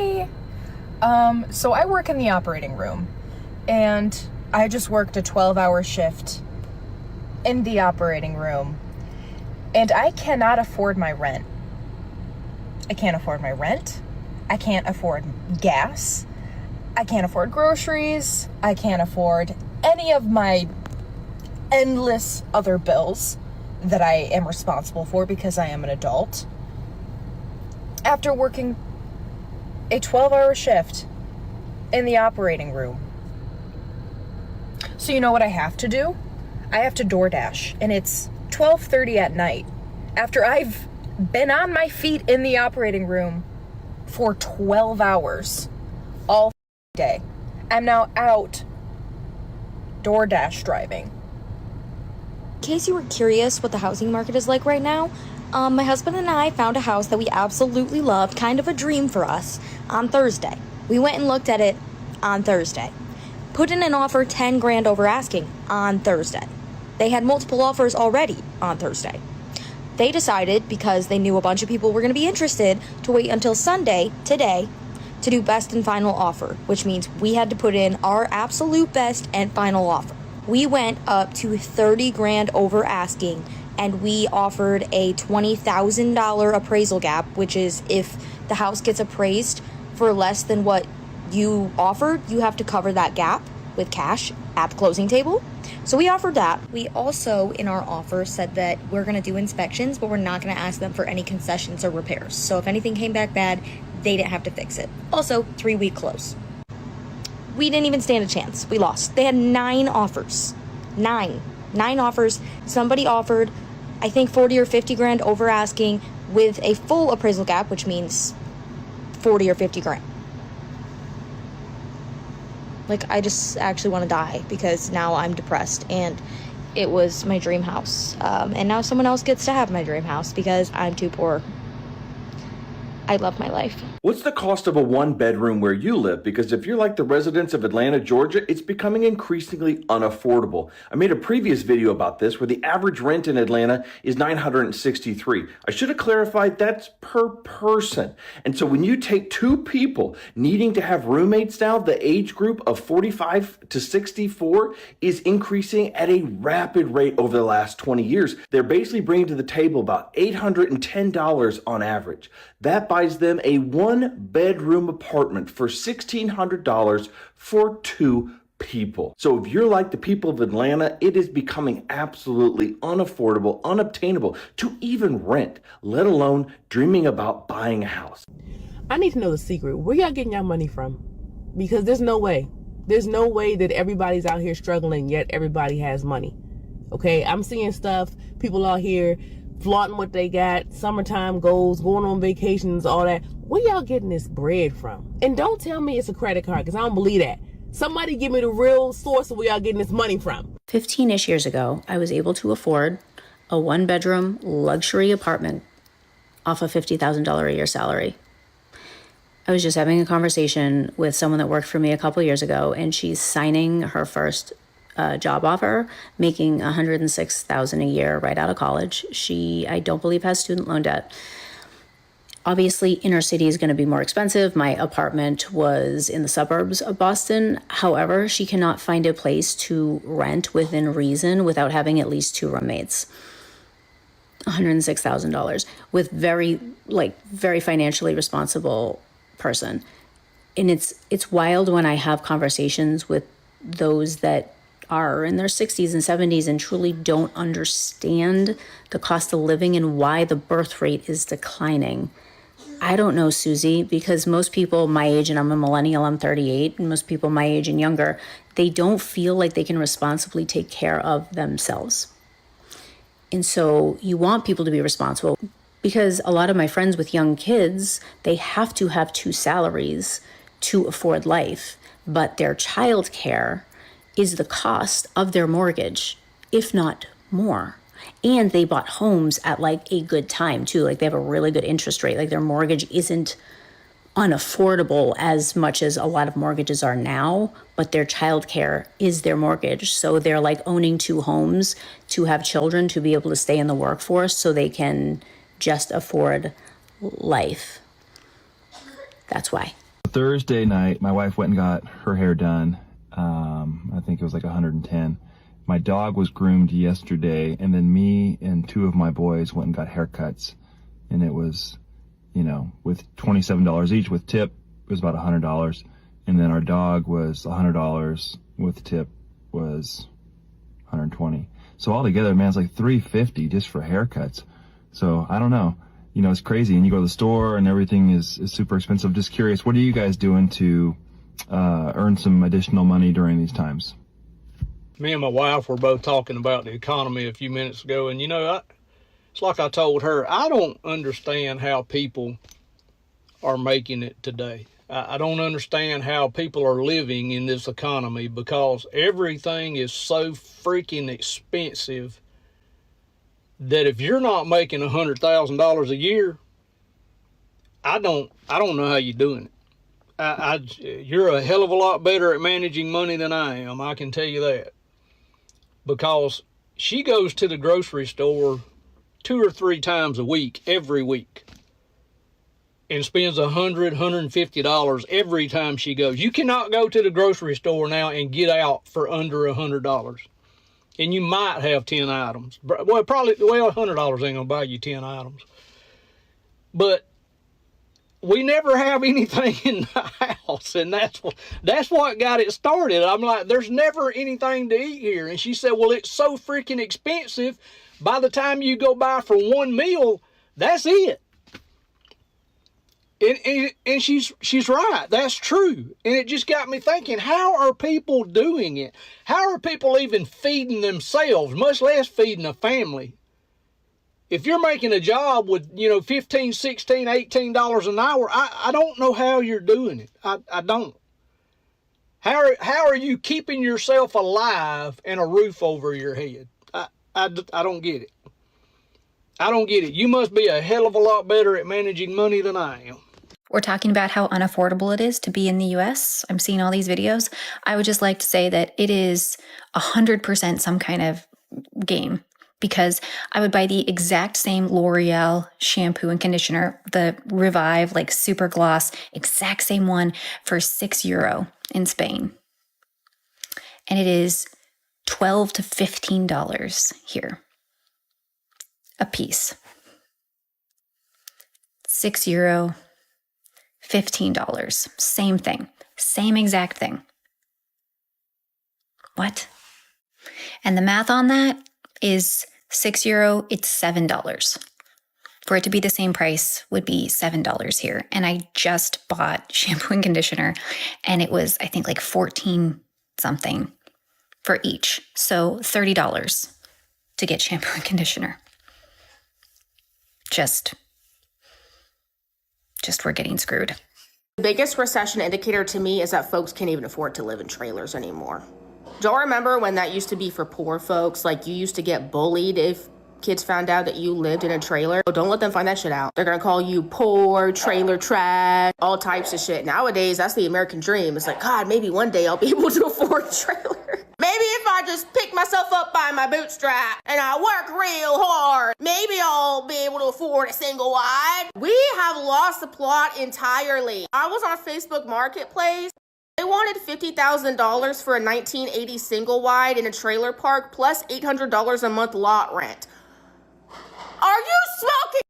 Hey! So I work in the operating room, and I just worked a 12-hour shift in the operating room, and I cannot afford my rent. I can't afford my rent. I can't afford gas. I can't afford groceries. I can't afford any of my endless other bills that I am responsible for because I am an adult. After working a 12-hour shift in the operating room. So you know what I have to do? I have to DoorDash, and it's 12:30 at night. After I've been on my feet in the operating room for 12 hours all day. I'm now out DoorDash driving. In case you were curious what the housing market is like right now, my husband and I found a house that we absolutely loved, kind of a dream for us, on Thursday. We went and looked at it on Thursday. Put in an offer 10 grand over asking on Thursday. They had multiple offers already on Thursday. They decided, because they knew a bunch of people were going to be interested, to wait until Sunday, today, to do best and final offer, which means we had to put in our absolute best and final offer. We went up to 30 grand over asking, and we offered a $20,000 appraisal gap, which is if the house gets appraised for less than what you offered, you have to cover that gap with cash at the closing table. So we offered that. We also, in our offer, said that we're going to do inspections, but we're not going to ask them for any concessions or repairs. So if anything came back bad, they didn't have to fix it. Also, 3-week close. We didn't even stand a chance. We lost. They had 9 offers. 9 offers. Somebody offered, I think, 40 or 50 grand over asking with a full appraisal gap, which means 40 or 50 grand. Like, I just actually want to die because now I'm depressed, and it was my dream house. And now someone else gets to have my dream house because I'm too poor. I love my life. What's the cost of a 1-bedroom where you live? Because if you're like the residents of Atlanta, Georgia, it's becoming increasingly unaffordable. I made a previous video about this where the average rent in Atlanta is $963. I should have clarified that's per person. And so when you take 2 people needing to have roommates now, the age group of 45 to 64 is increasing at a rapid rate over the last 20 years. They're basically bringing to the table about $810 on average. That buys them a 1-bedroom apartment for $1,600 for 2 people. So if you're like the people of Atlanta, it is becoming absolutely unaffordable, unobtainable to even rent, let alone dreaming about buying a house. I need to know the secret. Where y'all getting your money from? Because there's no way. There's no way that everybody's out here struggling, yet everybody has money. Okay, I'm seeing stuff, people out here flaunting what they got, summertime goals, going on vacations, all that. Where y'all getting this bread from? And don't tell me it's a credit card, because I don't believe that. Somebody give me the real source of where y'all getting this money from. 15-ish years ago, I was able to afford a 1-bedroom luxury apartment off a $50,000 a year salary. I was just having a conversation with someone that worked for me a couple years ago, and she's signing her first job offer, making $106,000 a year right out of college. She, I don't believe, has student loan debt. Obviously, inner city is going to be more expensive. My apartment was in the suburbs of Boston. However, she cannot find a place to rent within reason without having at least 2 roommates. $106,000 with very financially responsible person. And it's wild when I have conversations with those that are in their 60s and 70s and truly don't understand the cost of living and why the birth rate is declining. I don't know, Susie, because most people my age, and I'm a millennial, I'm 38, and most people my age and younger, they don't feel like they can responsibly take care of themselves. And so you want people to be responsible, because a lot of my friends with young kids, they have to have 2 salaries to afford life, but their childcare is the cost of their mortgage, if not more. And they bought homes at like a good time too. Like they have a really good interest rate. Like their mortgage isn't unaffordable as much as a lot of mortgages are now, but their childcare is their mortgage. So they're like owning 2 homes to have children, to be able to stay in the workforce so they can just afford life. That's why. Thursday night, my wife went and got her hair done. I think it was like 110. My dog was groomed yesterday, and then me and two of my boys went and got haircuts. And it was, you know, with $27 each with tip, it was about $100. And then our dog was $100 with tip was $120. So altogether, man, it's like $350 just for haircuts. So I don't know. You know, it's crazy. And you go to the store and everything is super expensive. Just curious, what are you guys doing to earn some additional money during these times? Me and my wife were both talking about the economy a few minutes ago. And, you know, it's like I told her, I don't understand how people are making it today. I don't understand how people are living in this economy, because everything is so freaking expensive that if you're not making $100,000 a year, I don't know how you're doing it. You're a hell of a lot better at managing money than I am, I can tell you that. Because she goes to the grocery store 2 or 3 times a week, every week, and spends $100, $150 every time she goes. You cannot go to the grocery store now and get out for under $100. And you might have 10 items. Well, probably, $100 ain't gonna buy you 10 items. But we never have anything in the house, and that's what got it started. I'm like, there's never anything to eat here. And she said, well, it's so freaking expensive. By the time you go buy for one meal, that's it. And she's right. That's true. And it just got me thinking, how are people doing it? How are people even feeding themselves, much less feeding a family? If you're making a job with, you know, $15, $16, $18 an hour, I don't know how you're doing it. I don't. How are you keeping yourself alive and a roof over your head? I don't get it. I don't get it. You must be a hell of a lot better at managing money than I am. We're talking about how unaffordable it is to be in the US. I'm seeing all these videos. I would just like to say that it is 100% some kind of game, because I would buy the exact same L'Oreal shampoo and conditioner, the Revive, like super gloss, exact same one for €6 in Spain. And it is $12 to $15 here a piece. €6, $15, same thing, same exact thing. What? And the math on that is €6, it's $7. For it to be the same price would be $7 here. And I just bought shampoo and conditioner, and it was, I think, like 14 something for each. So $30 to get shampoo and conditioner. Just we're getting screwed. The biggest recession indicator to me is that folks can't even afford to live in trailers anymore. Do y'all remember when that used to be for poor folks? Like, you used to get bullied if kids found out that you lived in a trailer. Don't let them find that shit out. They're gonna call you poor, trailer trash, all types of shit. Nowadays, that's the American dream. It's like, God, maybe one day I'll be able to afford a trailer. Maybe if I just pick myself up by my bootstrap and I work real hard, maybe I'll be able to afford a single wide. We have lost the plot entirely. I was on Facebook Marketplace. They wanted $50,000 for a 1980 single wide in a trailer park, plus $800 a month lot rent. Are you smoking?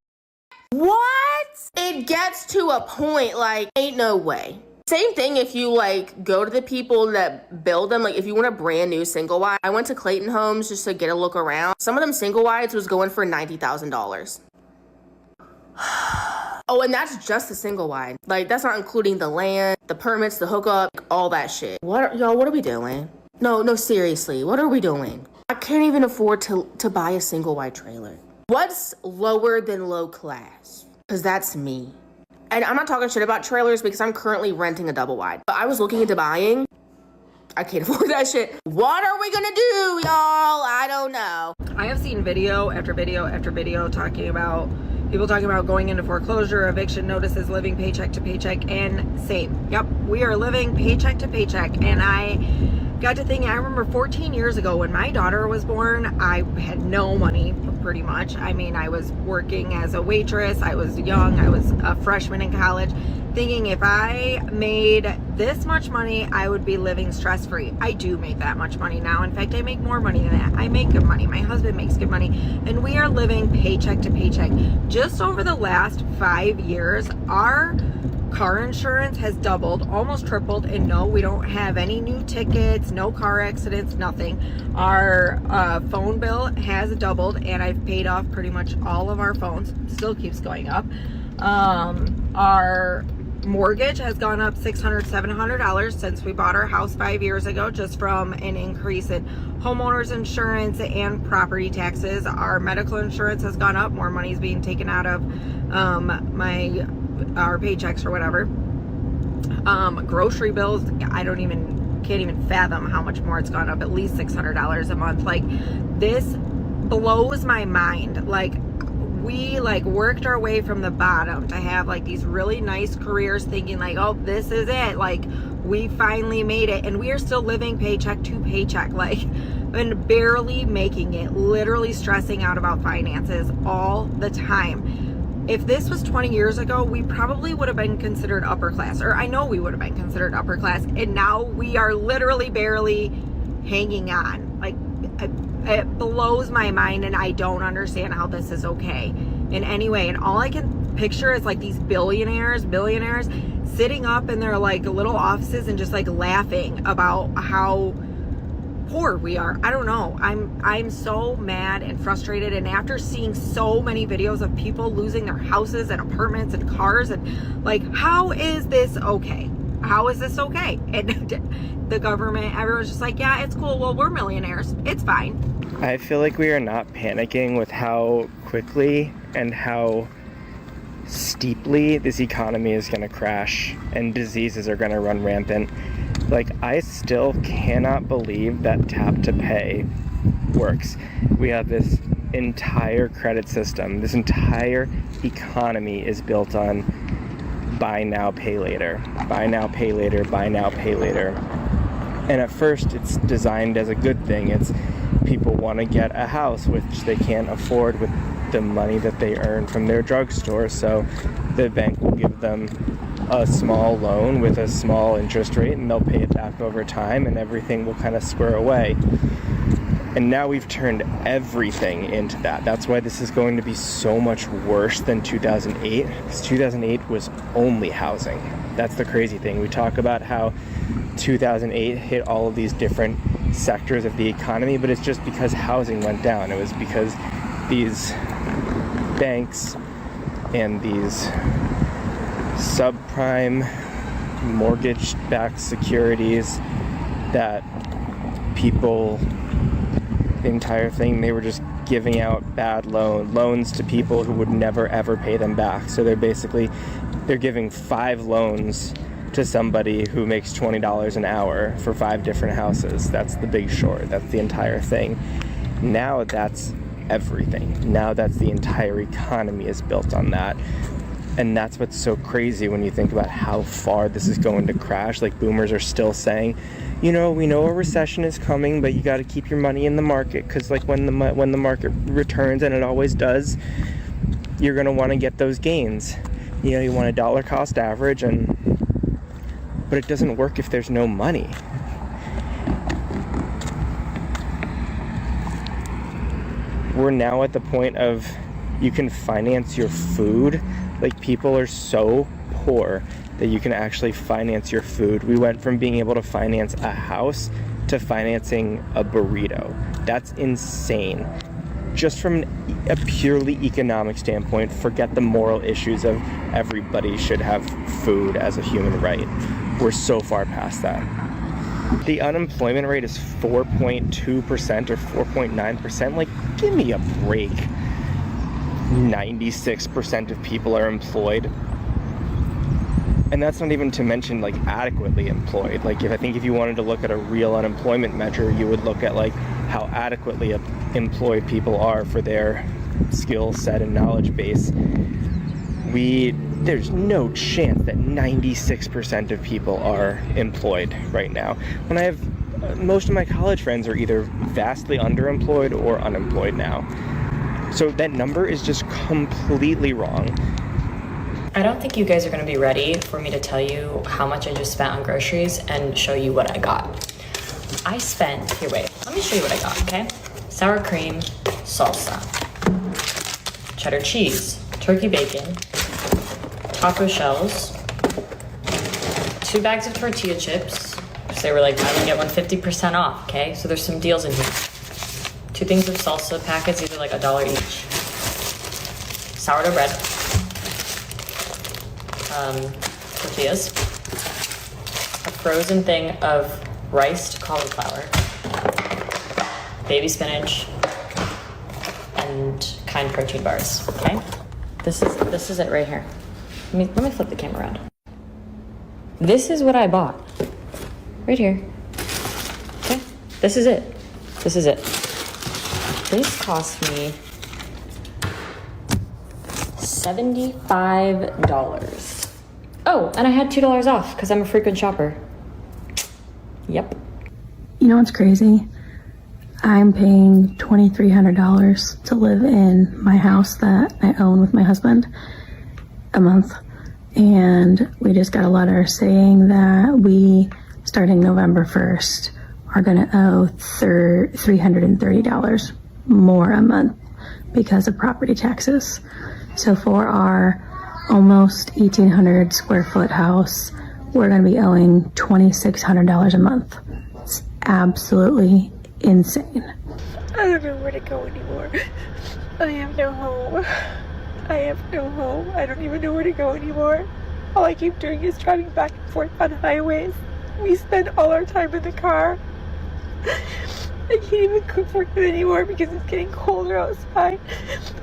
What? It gets to a point, like, ain't no way. Same thing if you, like, go to the people that build them. Like, if you want a brand new single wide, I went to Clayton Homes just to get a look around. Some of them single wides was going for $90,000. Oh, and that's just the single wide. Like, that's not including the land, the permits, the hookup, all that shit. What are we doing? No, seriously, what are we doing? I can't even afford to buy a single wide trailer. What's lower than low class? Because that's me. And I'm not talking shit about trailers because I'm currently renting a double wide. But I was looking into buying. I can't afford that shit. What are we gonna do, y'all? I don't know. I have seen video after video after video talking about people talking about going into foreclosure, eviction notices, living paycheck to paycheck, and same. Yep, we are living paycheck to paycheck. And I got to thinking, I remember 14 years ago when my daughter was born, I had no money, pretty much. I mean, I was working as a waitress, I was young, I was a freshman in college, thinking if I made this much money, I would be living stress-free. I do make that much money now. In fact, I make more money than that. I make good money. My husband makes good money. And we are living paycheck to paycheck. Just over the last 5 years, our car insurance has doubled, almost tripled, and no, we don't have any new tickets, no car accidents, nothing. Our phone bill has doubled, and I've paid off pretty much all of our phones. Still keeps going up. Our mortgage has gone up $600, $700 since we bought our house 5 years ago, just from an increase in homeowners insurance and property taxes. Our medical insurance has gone up. More money is being taken out of our paychecks or whatever. Grocery bills, can't even fathom how much more it's gone up. At least $600 a month. Like, this blows my mind. Like, we worked our way from the bottom to have like these really nice careers, thinking like, oh, this is it, like we finally made it, and we are still living paycheck to paycheck, like, and barely making it, literally stressing out about finances all the time. If this was 20 years ago, we probably would have been considered upper class, or I know we would have been considered upper class, and now we are literally barely hanging on. Like, it blows my mind, and I don't understand how this is okay in any way. And all I can picture is like these billionaires sitting up in their like little offices and just like laughing about how poor we are. I don't know. I'm so mad and frustrated, and after seeing so many videos of people losing their houses and apartments and cars, and like, how is this okay? How is this okay? And the government, everyone's just like, yeah, it's cool. Well, we're millionaires. It's fine. I feel like we are not panicking with how quickly and how steeply this economy is going to crash and diseases are going to run rampant. Like, I still cannot believe that tap to pay works. We have this entire credit system, this entire economy is built on buy now, pay later, buy now, pay later, buy now, pay later. And at first it's designed as a good thing. It's people want to get a house which they can't afford with the money that they earn from their drugstore, so the bank will give them a small loan with a small interest rate, and they'll pay it back over time, and everything will kind of square away. And now we've turned everything into that. That's why this is going to be so much worse than 2008. Because 2008 was only housing. That's the crazy thing. We talk about how 2008 hit all of these different sectors of the economy, but it's just because housing went down. It was because these banks and these subprime mortgage-backed securities that people, the entire thing, they were just giving out bad loans to people who would never ever pay them back. So they're giving 5 loans to somebody who makes $20 an hour for 5 different houses. That's the Big Short. That's the entire thing. Now that's everything. Now that's the entire economy is built on that. And that's what's so crazy when you think about how far this is going to crash. Like, boomers are still saying, you know, we know a recession is coming, but you got to keep your money in the market, because like when the market returns, and it always does, you're going to want to get those gains. You know, you want a dollar cost average, but it doesn't work if there's no money. We're now at the point of you can finance your food. Like, people are so poor that you can actually finance your food. We went from being able to finance a house to financing a burrito. That's insane. Just from a purely economic standpoint, forget the moral issues of everybody should have food as a human right. We're so far past that. The unemployment rate is 4.2% or 4.9%. Like, give me a break. 96% of people are employed. And that's not even to mention like adequately employed. Like, if you wanted to look at a real unemployment measure, you would look at like how adequately employed people are for their skill set and knowledge base. There's no chance that 96% of people are employed right now. When I have most of my college friends are either vastly underemployed or unemployed now. So that number is just completely wrong. I don't think you guys are going to be ready for me to tell you how much I just spent on groceries and show you what I got. I spent, here, wait, let me show you what I got, okay? Sour cream, salsa, cheddar cheese, turkey bacon, taco shells, 2 bags of tortilla chips, because they were like, buy one get one 50% off, okay? So there's some deals in here. 2 things of salsa packets, these are like $1 each. Sourdough bread, tortillas, a frozen thing of riced cauliflower, baby spinach, and kind protein bars, okay? This is it right here. Let me flip the camera around. This is what I bought. Right here. Okay? This is it. This is it. This cost me $75. Oh, and I had $2 off because I'm a frequent shopper. Yep. You know what's crazy? I'm paying $2,300 to live in my house that I own with my husband a month. And we just got a letter saying that we, starting November 1st, are going to owe $330 more a month because of property taxes. So for our almost 1,800 square foot house, we're going to be owing $2,600 a month. It's absolutely insane. I don't know where to go anymore. I have no home. I have no home. I don't even know where to go anymore. All I keep doing is driving back and forth on highways. We spend all our time in the car. I can't even cook for him anymore because it's getting colder outside.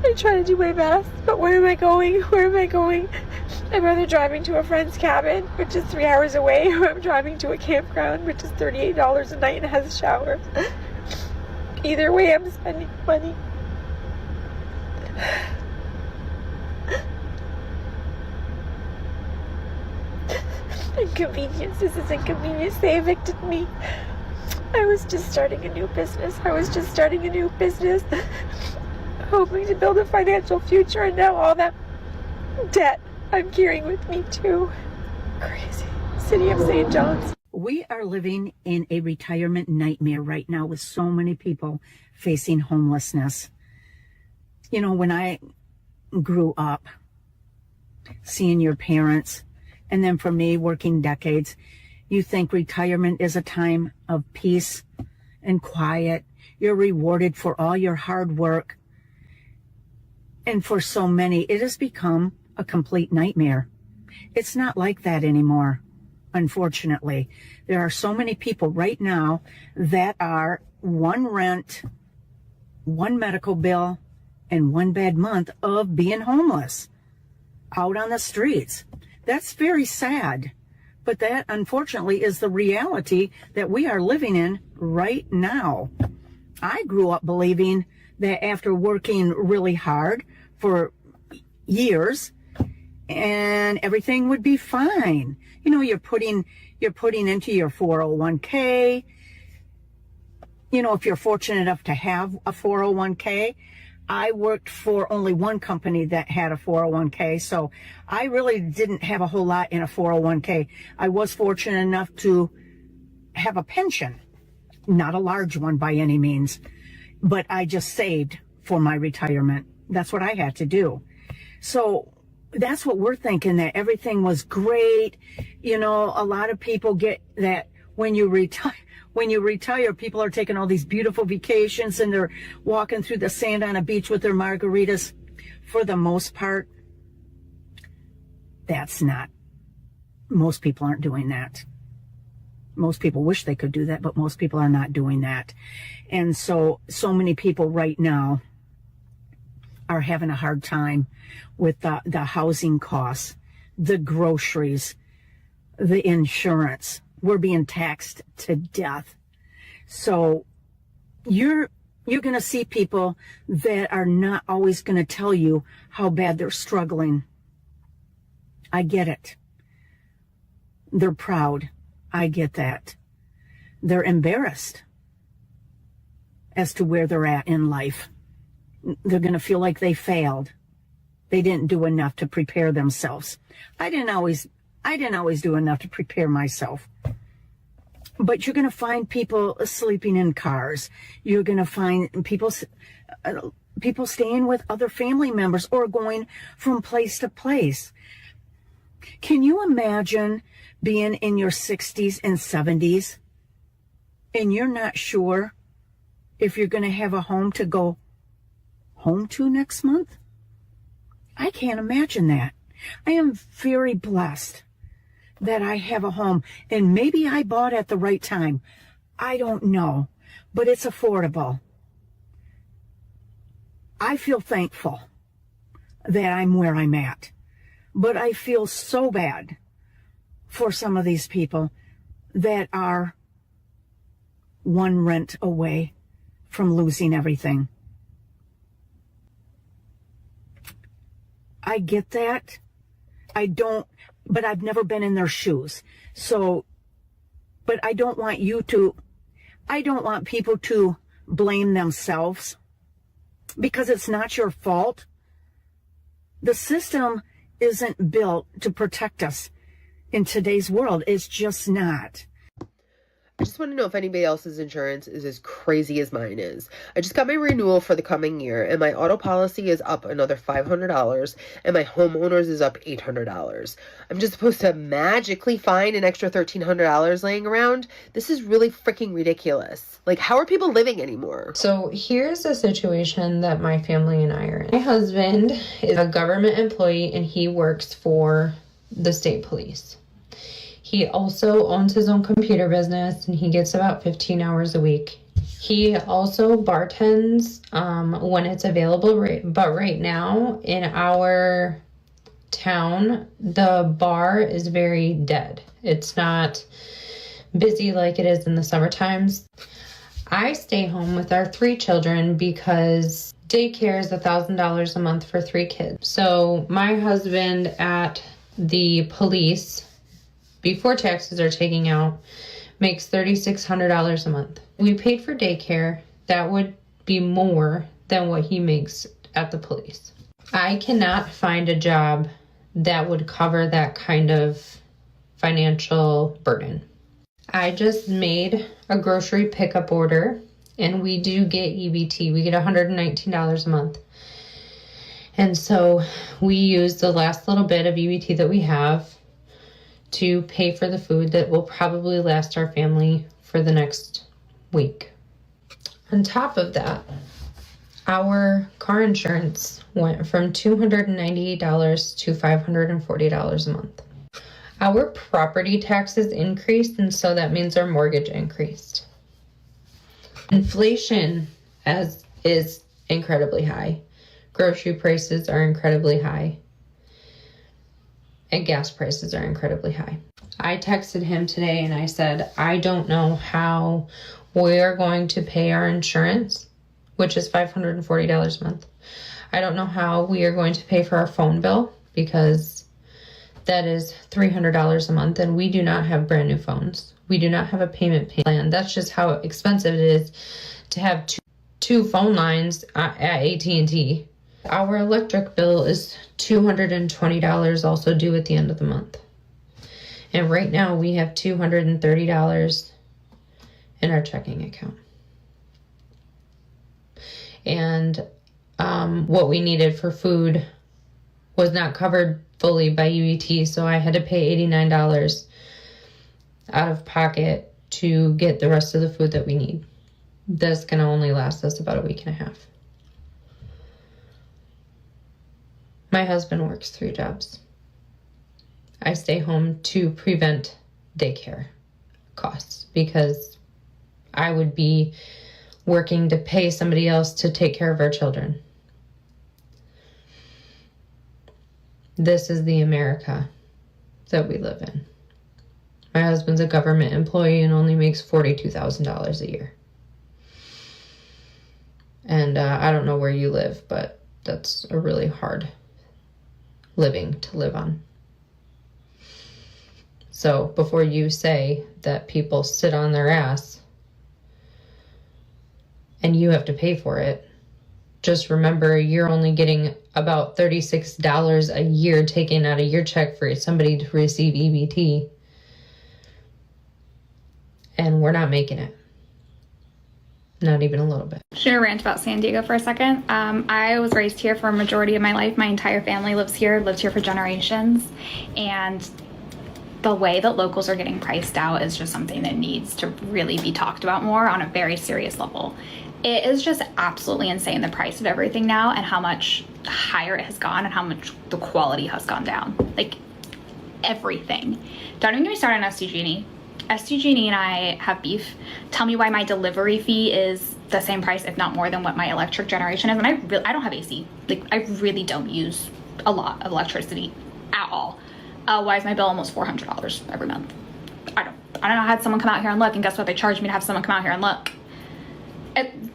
I try to do my best, but where am I going? Where am I going? I'm either driving to a friend's cabin, which is 3 hours away, or I'm driving to a campground, which is $38 a night and has a shower. Either way, I'm spending money. Inconvenience. This is inconvenience. They evicted me. I was just starting a new business. Hoping to build a financial future, and now all that debt I'm carrying with me too. Crazy. City of St. John's. We are living in a retirement nightmare right now with so many people facing homelessness. You know, when I grew up, seeing your parents, and then for me working decades, you think retirement is a time of peace and quiet. You're rewarded for all your hard work. And for so many, it has become a complete nightmare. It's not like that anymore, unfortunately. There are so many people right now that are one rent, one medical bill, and one bad month of being homeless out on the streets. That's very sad. But that, unfortunately, is the reality that we are living in right now. I grew up believing that after working really hard for years, and everything would be fine. You know, you're putting into your 401k. You know, if you're fortunate enough to have a 401k, I worked for only one company that had a 401k, so I really didn't have a whole lot in a 401k. I was fortunate enough to have a pension, not a large one by any means, but I just saved for my retirement. That's what I had to do. So that's what we're thinking, that everything was great. You know, a lot of people get that when you retire, people are taking all these beautiful vacations and they're walking through the sand on a beach with their margaritas. For the most part, most people aren't doing that. Most people wish they could do that, but most people are not doing that. And so many people right now are having a hard time with the housing costs, the groceries, the insurance. We're being taxed to death. So you're going to see people that are not always going to tell you how bad they're struggling. I get it. They're proud. I get that. They're embarrassed as to where they're at in life. They're going to feel like they failed. They didn't do enough to prepare themselves. I I didn't always do enough to prepare myself. But you're going to find people sleeping in cars. You're going to find people staying with other family members or going from place to place. Can you imagine being in your 60s and 70s and you're not sure if you're going to have a home to go home to next month? I can't imagine that. I am very blessed that I have a home, and maybe I bought at the right time. I don't know, but it's affordable. I feel thankful that I'm where I'm at, but I feel so bad for some of these people that are one rent away from losing everything. I get that. But I've never been in their shoes. So, but I don't want people to blame themselves because it's not your fault. The system isn't built to protect us in today's world. It's just not. I just want to know if anybody else's insurance is as crazy as mine is. I just got my renewal for the coming year, and my auto policy is up another $500, and my homeowner's is up $800. I'm just supposed to magically find an extra $1,300 laying around? This is really freaking ridiculous. Like, how are people living anymore? So here's a situation that my family and I are in. My husband is a government employee, and he works for the state police. He also owns his own computer business, and he gets about 15 hours a week. He also bartends when it's available, but right now in our town, the bar is very dead. It's not busy like it is in the summer times. I stay home with our 3 children because daycare is $1,000 a month for 3 kids. So my husband at the police, before taxes are taken out, makes $3,600 a month. We paid for daycare. That would be more than what he makes at the police. I cannot find a job that would cover that kind of financial burden. I just made a grocery pickup order, and we do get EBT. We get $119 a month. And so we use the last little bit of EBT that we have to pay for the food that will probably last our family for the next week. On top of that, our car insurance went from $298 to $540 a month. Our property taxes increased, and so that means our mortgage increased. Inflation is incredibly high. Grocery prices are incredibly high. And gas prices are incredibly high. I texted him today and I said, I don't know how we're going to pay our insurance, which is $540 a month. I don't know how we are going to pay for our phone bill, because that is $300 a month, and we do not have brand new phones. We do not have a payment plan. That's just how expensive it is to have two phone lines at AT&T. Our electric bill is $220, also due at the end of the month. And right now we have $230 in our checking account. And what we needed for food was not covered fully by UET, so I had to pay $89 out of pocket to get the rest of the food that we need. This can only last us about a week and a half. My husband works 3 jobs. I stay home to prevent daycare costs, because I would be working to pay somebody else to take care of our children. This is the America that we live in. My husband's a government employee and only makes $42,000 a year. And I don't know where you live, but that's a really hard living to live on. So before you say that people sit on their ass and you have to pay for it, just remember you're only getting about $36 a year taken out of your check for somebody to receive EBT. And we're not making it. Not even a little bit. Should I rant about San Diego for a second? I was raised here for a majority of my life. My entire family lives here, lived here for generations. And the way that locals are getting priced out is just something that needs to really be talked about more on a very serious level. It is just absolutely insane, the price of everything now and how much higher it has gone and how much the quality has gone down. Like, everything. Don't even get me started on SDG&E. SDG&E and I have beef. Tell me why my delivery fee is the same price, if not more, than what my electric generation is. And I don't have AC. Like, I really don't use a lot of electricity at all. Why is my bill almost $400 every month? I don't know. I had someone come out here and look, and guess what? They charged me to have someone come out here and look.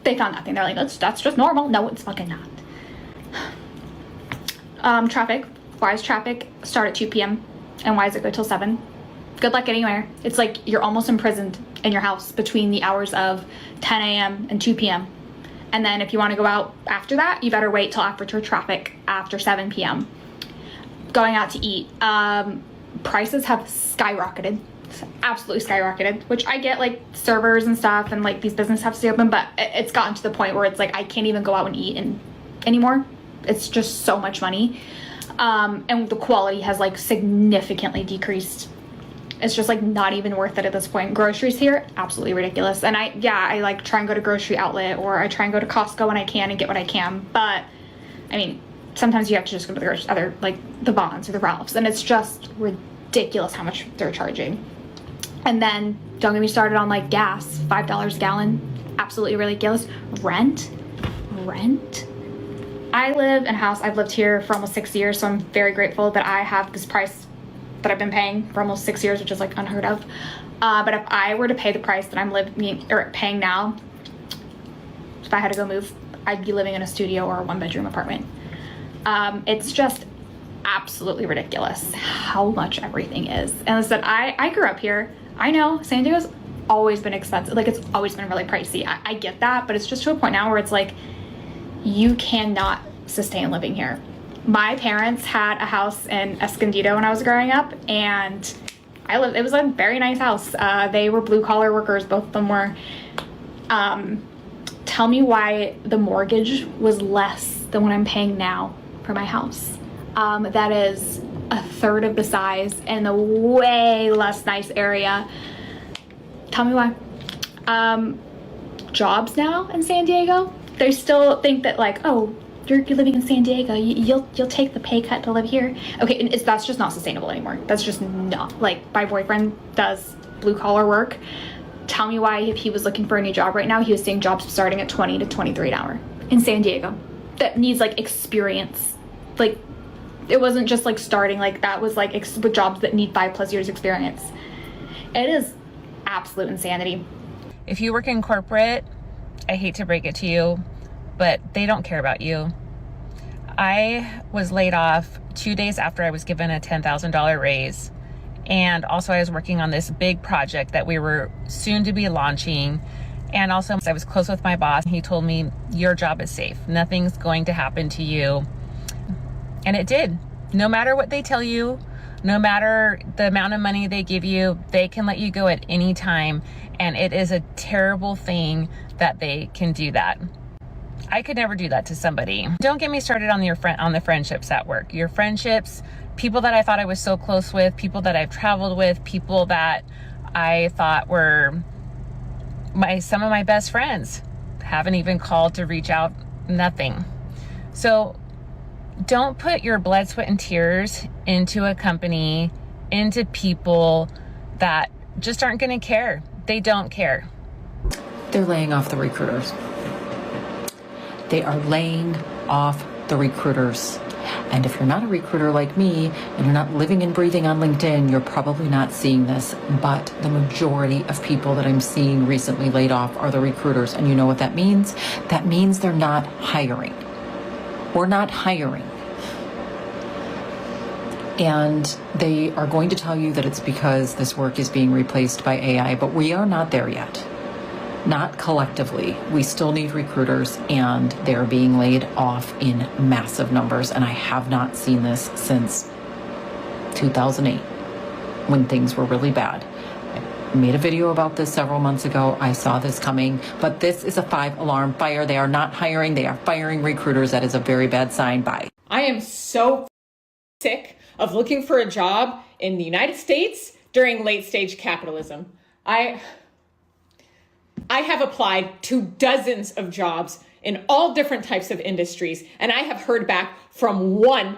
They found nothing. They're like, that's just normal. No, it's fucking not. Traffic. Why does traffic start at 2 p.m. and why does it go till 7? Good luck anywhere. It's like you're almost imprisoned in your house between the hours of 10 a.m. and 2 p.m. And then if you want to go out after that, you better wait till after traffic after 7 p.m. Going out to eat. Prices have skyrocketed. Absolutely skyrocketed, which I get, like, servers and stuff and like these businesses have to stay open, but it's gotten to the point where it's like I can't even go out and eat anymore. It's just so much money. And the quality has like significantly decreased. It's just like not even worth it at this point. Groceries here, absolutely ridiculous. And I like try and go to grocery outlet, or I try and go to Costco when I can and get what I can. But I mean, sometimes you have to just go to the other, like the Bonds or the Ralphs, and it's just ridiculous how much they're charging. And then don't get me started on like gas, $5 a gallon, absolutely ridiculous. Rent. I live in a house, I've lived here for almost 6 years, so I'm very grateful that I have this price that I've been paying for almost 6 years, which is like unheard of. But if I were to pay the price that I'm paying now, if I had to go move, I'd be living in a studio or a 1-bedroom apartment. It's just absolutely ridiculous how much everything is. And I said, I grew up here. I know San Diego's always been expensive. Like, it's always been really pricey. I get that, but it's just to a point now where it's like, you cannot sustain living here. My parents had a house in Escondido when I was growing up, and it was a very nice house. They were blue collar workers, both of them were. Tell me why the mortgage was less than what I'm paying now for my house. That is a third of the size and a way less nice area. Tell me why. Jobs now in San Diego, they still think that like, oh, you're living in San Diego, you'll take the pay cut to live here. Okay, and that's just not sustainable anymore. That's just not, like, my boyfriend does blue collar work. Tell me why, if he was looking for a new job right now, he was seeing jobs starting at $20 to $23 an hour in San Diego. That needs like experience. Like, it wasn't just like starting, like that was like with jobs that need 5+ years experience. It is absolute insanity. If you work in corporate, I hate to break it to you, but they don't care about you. I was laid off 2 days after I was given a $10,000 raise. And also I was working on this big project that we were soon to be launching. And also I was close with my boss. He told me, your job is safe. Nothing's going to happen to you. And it did. No matter what they tell you, no matter the amount of money they give you, they can let you go at any time. And it is a terrible thing that they can do that. I could never do that to somebody. Don't get me started on the friendships at work. Your friendships, people that I thought I was so close with, people that I've traveled with, people that I thought were some of my best friends, haven't even called to reach out, nothing. So don't put your blood, sweat, and tears into a company, into people that just aren't gonna care. They don't care. They're laying off the recruiters. They are laying off the recruiters. And if you're not a recruiter like me, and you're not living and breathing on LinkedIn, you're probably not seeing this. But the majority of people that I'm seeing recently laid off are the recruiters. And you know what that means? That means they're not hiring. We're not hiring. And they are going to tell you that it's because this work is being replaced by AI, but we are not there yet. not collectively. We still need recruiters, and they're being laid off in massive numbers. And I have not seen this since 2008, when things were really bad. I made a video about this several months ago. I saw this coming, but this is a 5-alarm fire. They are not hiring, they are firing recruiters. That is a very bad sign. Bye. I am so sick of looking for a job in the United States during late stage capitalism. I have applied to dozens of jobs in all different types of industries, and I have heard back from one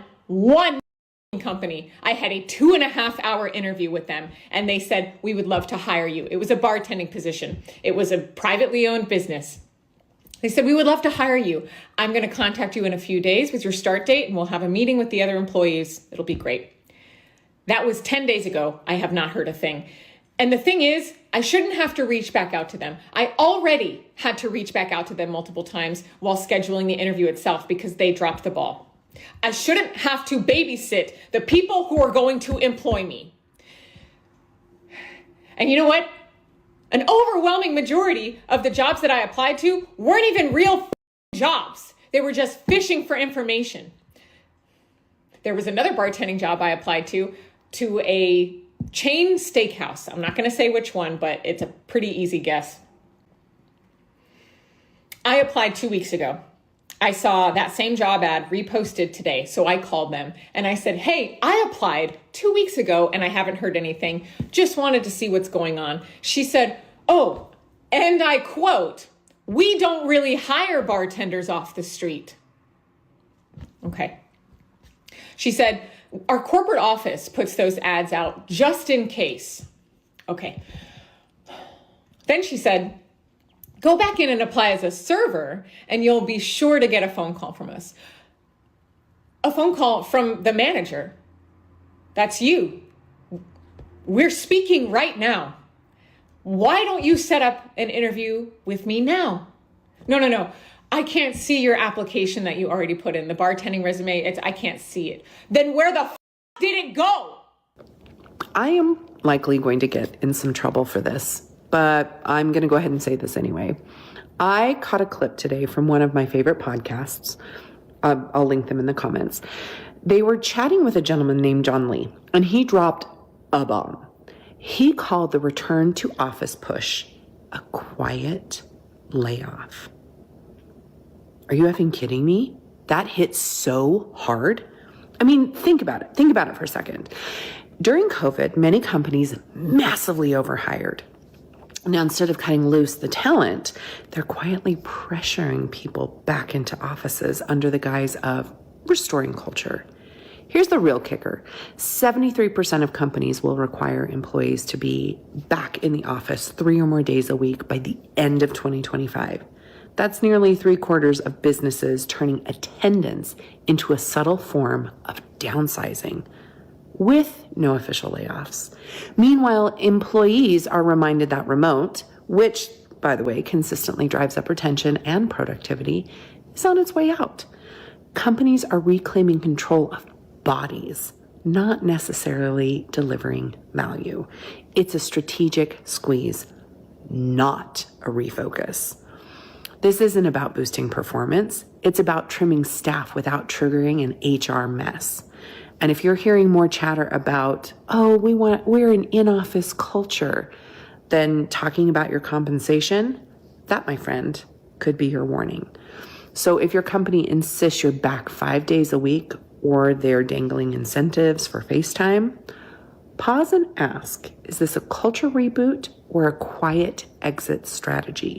company. I had a 2.5-hour interview with them, and they said, we would love to hire you. It was a bartending position. It was a privately owned business. They said, we would love to hire you. I'm going to contact you in a few days with your start date, and we'll have a meeting with the other employees. It'll be great. That was 10 days ago. I have not heard a thing. And the thing is, I shouldn't have to reach back out to them. I already had to reach back out to them multiple times while scheduling the interview itself because they dropped the ball. I shouldn't have to babysit the people who are going to employ me. And you know what? An overwhelming majority of the jobs that I applied to weren't even real jobs. They were just fishing for information. There was another bartending job I applied to a chain steakhouse. I'm not going to say which one, but it's a pretty easy guess. I applied 2 weeks ago. I saw that same job ad reposted today, so I called them and I said, hey, I applied 2 weeks ago and I haven't heard anything. Just wanted to see what's going on. She said, oh, and I quote, we don't really hire bartenders off the street. Okay. She said, our corporate office puts those ads out just in case. Okay. Then she said, go back in and apply as a server and you'll be sure to get a phone call from us. A phone call from the manager. That's you. We're speaking right now. Why don't you set up an interview with me now? No. I can't see your application that you already put in, the bartending resume. I can't see it. Then where the did it go? I am likely going to get in some trouble for this, but I'm going to go ahead and say this anyway. I caught a clip today from one of my favorite podcasts. I'll link them in the comments. They were chatting with a gentleman named John Lee, and he dropped a bomb. He called the return to office push a quiet layoff. Are you effing kidding me? That hit so hard. I mean, think about it. Think about it for a second. During COVID, many companies massively overhired. Now, instead of cutting loose the talent, they're quietly pressuring people back into offices under the guise of restoring culture. Here's the real kicker. 73% of companies will require employees to be back in the office 3 or more days a week by the end of 2025. That's nearly 3/4 of businesses turning attendance into a subtle form of downsizing with no official layoffs. Meanwhile, employees are reminded that remote, which, by the way, consistently drives up retention and productivity, is on its way out. Companies are reclaiming control of bodies, not necessarily delivering value. It's a strategic squeeze, not a refocus. This isn't about boosting performance. It's about trimming staff without triggering an HR mess. And if you're hearing more chatter about, we're an in-office culture, then talking about your compensation, that, my friend, could be your warning. So if your company insists you're back 5 days a week or they're dangling incentives for FaceTime, pause and ask, is this a culture reboot or a quiet exit strategy?